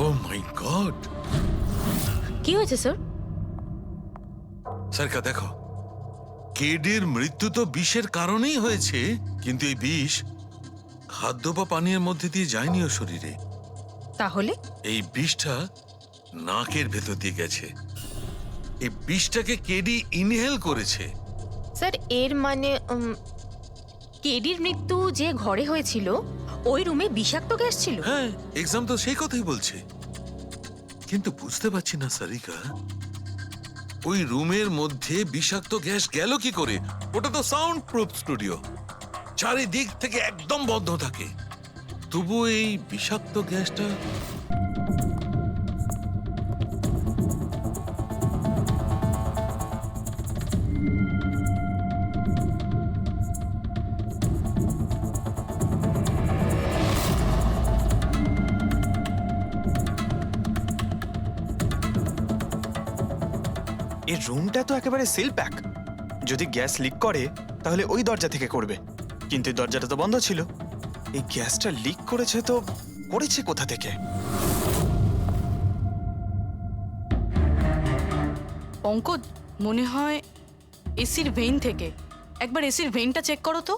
ও মাই গড! কি হয়েছে স্যার? সারিকা দেখো, কেডির মৃত্যু তো বিষের কারণেই হয়েছে, কিন্তু এই বিষ খাদ্য বা পানীয়ের মধ্যে দিয়ে যায়নি ওর শরীরে। তাহলে এই বিষটা নাকের ভেতর দিয়ে গেছে। এই বিষটাকে কেডি ইনহেল করেছে। স্যার এর মানে কেডির মৃত্যু যে ঘরে হয়েছিল ওই রুমে বিষাক্ত গ্যাস ছিল? হ্যাঁ, এক্সাম তো সেই কথাই বলছে। কিন্তু বুঝতে পারছি না সারিকা, ওই রুমের মধ্যে বিষাক্ত গ্যাস গেল কি করে? ওটা তো সাউন্ড প্রুফ স্টুডিও, চারিদিক থেকে একদম বন্ধ থাকে, তবু এই বিষাক্ত গ্যাসটা এই রুমটা তো একেবারে সিল প্যাক। যদি গ্যাস লিক করে তাহলে ওই দরজা থেকে করবে, কিন্তু এই দরজাটা তো বন্ধ ছিল। এই গ্যাসটা লিক করেছে তো করেছে কোথা থেকে? পঙ্কজ, মনে হয় এসির ভেইন থেকে। একবার এসির ভেইনটা চেক করো তো।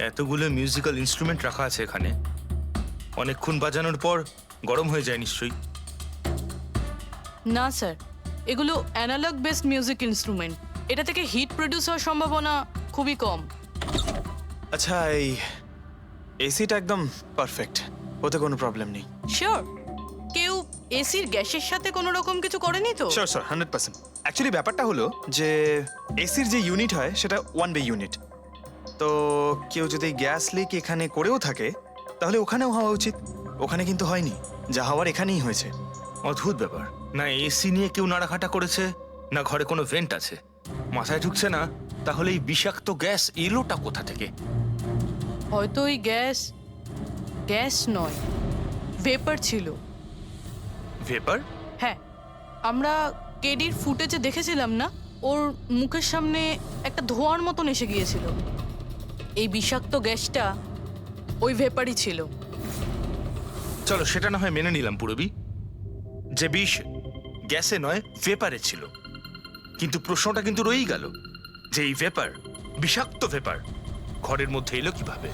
এতগুলো মিউজিক্যাল ইনস্ট্রুমেন্ট রাখা আছে এখানে, অনেকক্ষণ বাজানোর পর গরম হয়ে যায় নিশ্চয়ই। না স্যার, এগুলো অ্যানালগ বেসড মিউজিক ইনস্ট্রুমেন্ট। এটা থেকে হিট প্রডিউস হওয়ার সম্ভাবনা খুবই কম। আচ্ছা, এই এসিটা একদম পারফেক্ট, ওতে কোনো প্রবলেম নেই? শিওর? কেউ এসির গ্যাসের সাথে কোনো রকম কিছু করেনি তো? Sure sir, 100%। অ্যাকচুয়ালি ব্যাপারটা হলো যে এসির যে ইউনিট হয় সেটা 1 বে ইউনিট। তো কেউ যদি গ্যাস লিক এখানে করেও থাকে তাহলে ওখানেও হওয়া উচিত। ওখানে কিন্তু হয়নি, যা হওয়ার এখানেই হয়েছে। অদ্ভুত ব্যাপার, না এসি নিয়ে কেউ নাড়াঘাটা করেছে, না ঘরে কোনো ভেন্ট আছে, মাথায় ঢুকছে না। তাহলে এই বিষাক্ত গ্যাস এলোটা কোথা থেকে? হয়তো ওই গ্যাস নয়, ভেপার ছিল। ভেপার? হ্যাঁ, আমরা কেডির ফুটেজে দেখেছিলাম না, ওর মুখের সামনে একটা ধোঁয়ার মতন এসে গিয়েছিল। এই বিষাক্ত গ্যাসটা ওই ভেপারই ছিল। চলো সেটা না হয় মেনে নিলাম পুরবি, যে বিষ গ্যাসে নয় ভেপারে ছিল। কিন্তু প্রশ্নটা কিন্তু রয়েই গেল যে এই ভেপার, বিষাক্ত ভেপার ঘরের মধ্যে এলো কিভাবে?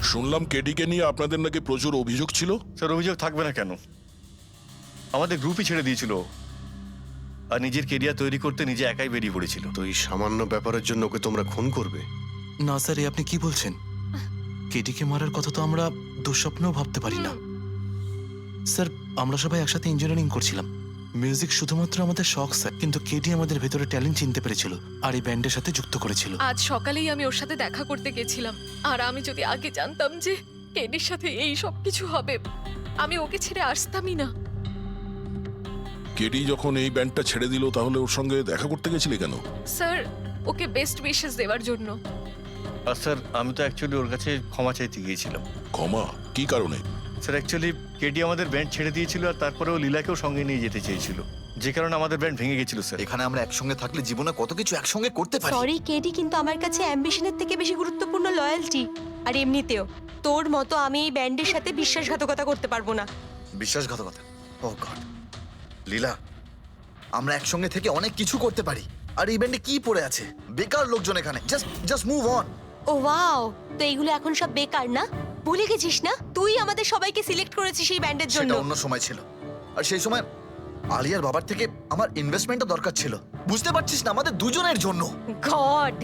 শুনলাম কেডিকে নিয়ে আপনাদের নাকি প্রচুর অভিযোগ ছিল। স্যার অভিযোগ থাকবে না কেন? আমাদের গ্রুপই ছেড়ে দিয়েছিল, আর নিজের কেরিয়ার তৈরি করতে নিজে একাই বেরিয়ে পড়েছিল। তো এই সামান্য ব্যাপারের জন্য ওকে তোমরা খুন করবে? না স্যার, এ আপনি কি বলছেন? কেডিকে মারার কথা তো আমরা দুঃস্বপ্নেও ভাবতে পারি না। স্যার, আমরা সবাই একসাথে ইঞ্জিনিয়ারিং করছিলাম। মিউজিক শুধুমাত্র আমাদের শখ স্যার, কিন্তু কেডি আমাদের ভেতরে ট্যালেন্ট চিনতে পেরেছিল আর এই ব্যান্ডের সাথে যুক্ত করেছিল। আজ সকালেই আমি ওর সাথে দেখা করতে গেছিলাম, আর আমি যদি আগে জানতাম যে কেডির সাথে এই সব কিছু হবে, আমি ওকে ছেড়ে আসতামই না। কেডি যখন এই ব্যান্ডটা ছেড়ে দিল তাহলে ওর সঙ্গে দেখা করতে গেছিলে কেন? স্যার, ওকে বেস্ট উইশেস দেওয়ার জন্য। আর স্যার আমি তো অ্যাকচুয়ালি ওর কাছে ক্ষমা চাইতে গিয়েছিলাম। ক্ষমা কি কারণে? স্যার অ্যাকচুয়ালি কেডি আমাদের ব্যান্ড ছেড়ে দিয়েছিল আর তারপরে ও লীলাকেও সঙ্গে নিয়ে যেতে চেয়েছিল, যে কারণে আমাদের ব্যান্ড ভেঙে গেছিল স্যার। এখানে আমরা একসঙ্গে থাকলে জীবনে কত কিছু একসঙ্গে করতে পারি। সরি কেডি, কিন্তু আমার কাছে অ্যাম্বিশনের থেকে বেশি গুরুত্বপূর্ণ লয়্যালটি। আর এমনিতেও তোর মতো আমি এই ব্যান্ডের সাথে বিশ্বাসঘাতকতা করতে পারবো না। বিশ্বাসঘাতকতা? ও গড লীলা, আমরা একসঙ্গে থেকে অনেক কিছু করতে পারি। আর এই ব্যান্ডে কি পড়ে আছে? বেকার লোকজন এখানে। Just move on. Oh wow, তো এইগুলো এখন সব বেকার না? ভুলে গেছিস না তুই আমাদের সবাইকে সিলেক্ট করেছিস এই ব্যান্ডের জন্য? সেটা অন্য সময় ছিল। আর সেই সময় আলিয়ার বাবার থেকে আমার ইনভেস্টমেন্টও দরকার ছিল। বুঝতে পারছিস না, আমাদের দুজনের জন্য। গড,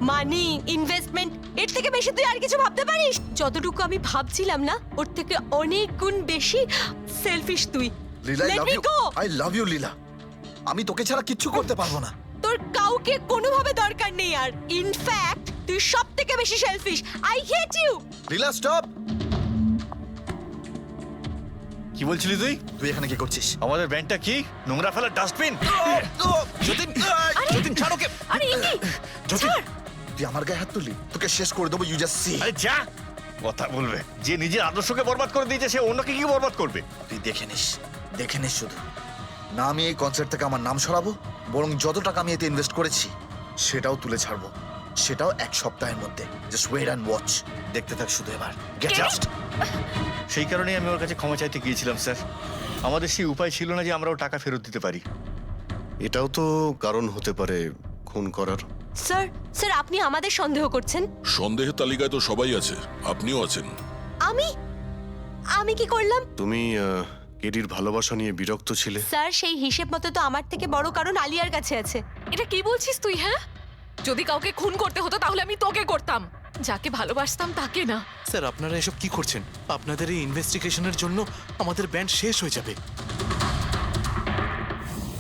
মানি, ইনভেস্টমেন্ট, এর থেকে বেশি তুই আর কিছু ভাবতে পারিস? যতটুকু আমি ভাবছিলাম না, ওর থেকে অনেক গুণ বেশি সেলফিশ তুই। Leela, Let me go! I love you Leela. আমি তোকে ছাড়া কিচ্ছু করতে পারবো না। তোর কাউকে কোনোভাবে দরকার নেই আর। ইনফ্যাক্ট তুই সব থেকে বেশি selfish. I hate you. Leela stop. কি বলছিলি তুই? তুই এখানে কি করছিস? আমাদের ব্যান্ডটা কি নোংরা ফেলার ডাস্টবিন? যতীন, যতীন ছাড়ো কে। আরে এ কি? যতীন, তুই আমার গায়ে হাত তুললি, তোকে শেষ করে দেবো। You just see. আরে যা, কথা বলবে। যে নিজের আদর্শকে বরবাদ করে দিয়েছে সে অন্যকে কি বরবাদ করবে? তুই দেখে নিস শুধু। না আমি এই কনসার্ট থেকে আমার নাম সরাবো, বরং যত টাকা আমি এতে ইনভেস্ট করেছি সেটাও তুলে ছাড়বো। সেটাও 1 সপ্তাহের মধ্যে। Just wait and watch. দেখতে থাক শুধু এবার। Get just. সেই কারণেই আমি ওর কাছে ক্ষমা চাইতে গিয়েছিলাম স্যার। আমাদের সেই উপায় ছিল না যে আমরা ওর টাকা ফেরত দিতে পারি। এটাও তো কারণ হতে পারে খুন করার। স্যার, স্যার আপনি আমাদের সন্দেহ করছেন? সন্দেহের তালিকায় তো সবাই আছে, আপনিও আছেন। আমি কি করলাম? তুমি কেডির ভালোবাসা নিয়ে বিরক্ত ছিলে। স্যার সেই হিসেব মতো তো আমার থেকে বড় কারণ আলিয়ার কাছে আছে। এটা কি বলছিস তুই? হ্যাঁ, যদি কাউকে খুন করতে হতো তাহলে আমি তোকে করতাম, যাকে ভালোবাসতাম তাকে না। স্যার আপনারা এসব কি করছেন? আপনাদের এই ইনভেস্টিগেশনের জন্য আমাদের ব্যান্ড শেষ হয়ে যাবে।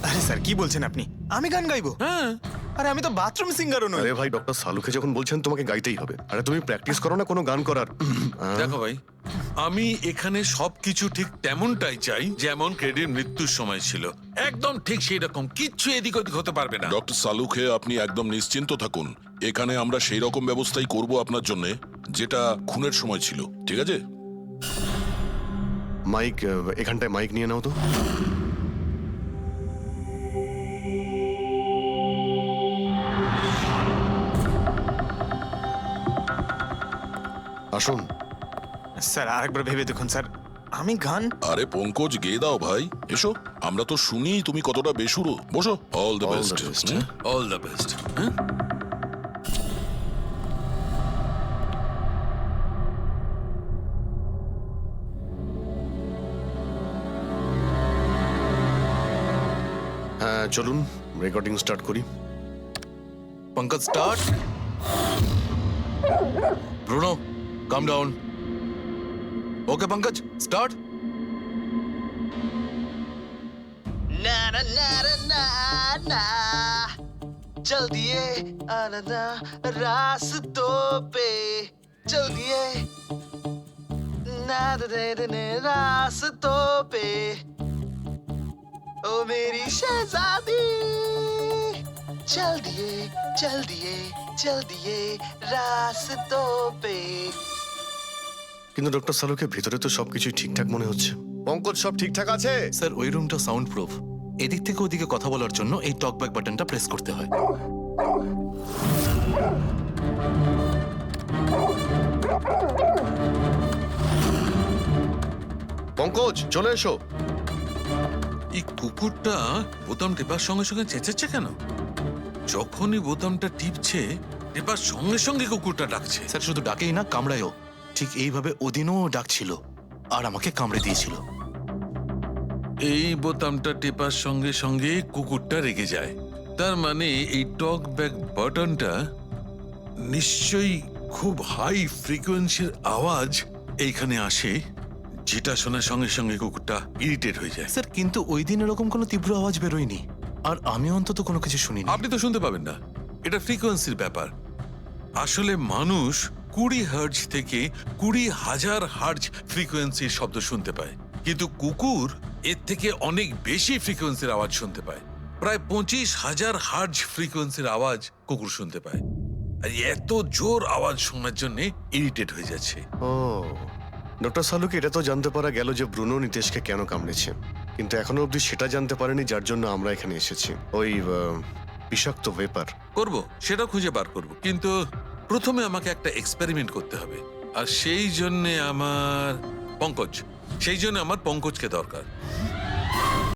আরে স্যার কি বলছেন আপনি? আমি গান গাইবো? হ্যাঁ, আরে আমি তো বাথরুম সিঙ্গারও নই। আরে ভাই, ডক্টর সালুকে যখন বলছেন তোমাকে গাইতেই হবে। আরে তুমি প্র্যাকটিস করো না কোনো গান করার? দেখো ভাই, আমি এখানে সবকিছু ঠিক তেমনটাই চাই যেমন ক্রেডির মৃত্যুর সময় ছিল। একদম ঠিক সেই রকম, কিচ্ছু এদিক ওদিক হতে পারবে না। ডক্টর সালুকে আপনি একদম নিশ্চিন্ত থাকুন। এখানে আমরা সেই রকম ব্যবস্থাই করব আপনার জন্য যেটা খুনের সময় ছিল, ঠিক আছে? মাইক, এখানটায় মাইক নিয়ে নাও তো। আসুন। স্যার আরেকবার ভেবে দেখুন স্যার, আমি গান। আরে পঙ্কজ, গেয়ে দাও ভাই, এসো। আমরা তো শুনি তুমি কতটা বেসুরো। বসো। All the All the best. best, all the best. হ্যাঁ চলুন রেকর্ডিং স্টার্ট করি। Pankaj start. Bruno come down. Okay Pankaj start. ना ना ना ना ना चल दिए आना रास्तों पे चल दिए ना दे रास्तों पे ओ मेरी शहजादी चल दिए रास्तों पे। কিন্তু ডক্টর সালুকে ভিতরে তো সবকিছু ঠিকঠাক মনে হচ্ছে। পঙ্কজ, সব ঠিকঠাক আছে? স্যার ওই রুমটা সাউন্ড প্রুফ। এদিক থেকে ওদিকে কথা বলার জন্য এই টকব্যাক বাটনটা প্রেস করতে হয়। পঙ্কজ চলে এসো। এই কুকুরটা বোতাম টেপার সঙ্গে সঙ্গে চেঁচাচ্ছে কেন? যখনই বোতামটা টিপছে টেপার সঙ্গে সঙ্গে কুকুরটা ডাকছে। স্যার শুধু ডাকেই না, কামড়ায়ও। ঠিক এইভাবে ওদিনও ডাকছিল আর আমাকে কামড়ে দিয়েছিল। এই বোতামটা টেপার সঙ্গে সঙ্গে কুকুরটা রেগে যায়। তার মানে এই টক ব্যাক বাটনটা নিশ্চয়ই খুব হাই ফ্রিকোয়েন্সির আওয়াজ এইখানে আসে, যেটা শোনার সঙ্গে সঙ্গে কুকুরটা ইরিটেট হয়ে যায়। স্যার কিন্তু ওই দিন এরকম কোনো তীব্র আওয়াজ বেরোয়নি, আর আমি অন্তত কোনো কিছু শুনিনি। আপনি তো শুনতে পাবেন না, এটা ফ্রিকোয়েন্সির ব্যাপার। আসলে মানুষ 20 হার্জ থেকে 20,000 হার্জ ফ্রিকোয়েন্সির শব্দ শুনতে পায়, কিন্তু কুকুর এর থেকে অনেক বেশি ফ্রিকোয়েন্সির আওয়াজ শুনতে পায়। প্রায় 25,000 হার্জ ফ্রিকোয়েন্সির আওয়াজ কুকুর শুনতে পায়। আর এত জোর আওয়াজ শোনার জন্য ইরিটেট হয়ে যাচ্ছে। ও ডক্টর সালুকে এটা তো জানতে পারা গেল যে ব্রুনো নিতেশকে কেন কামড়েছে, কিন্তু এখনো অবধি সেটা জানতে পারেনি যার জন্য আমরা এখানে এসেছি, ওই বিষাক্ত ভেপার। করব, সেটা খুঁজে বার করব, কিন্তু প্রথমে আমাকে একটা এক্সপেরিমেন্ট করতে হবে। আর সেই জন্য আমার পঙ্কজকে দরকার।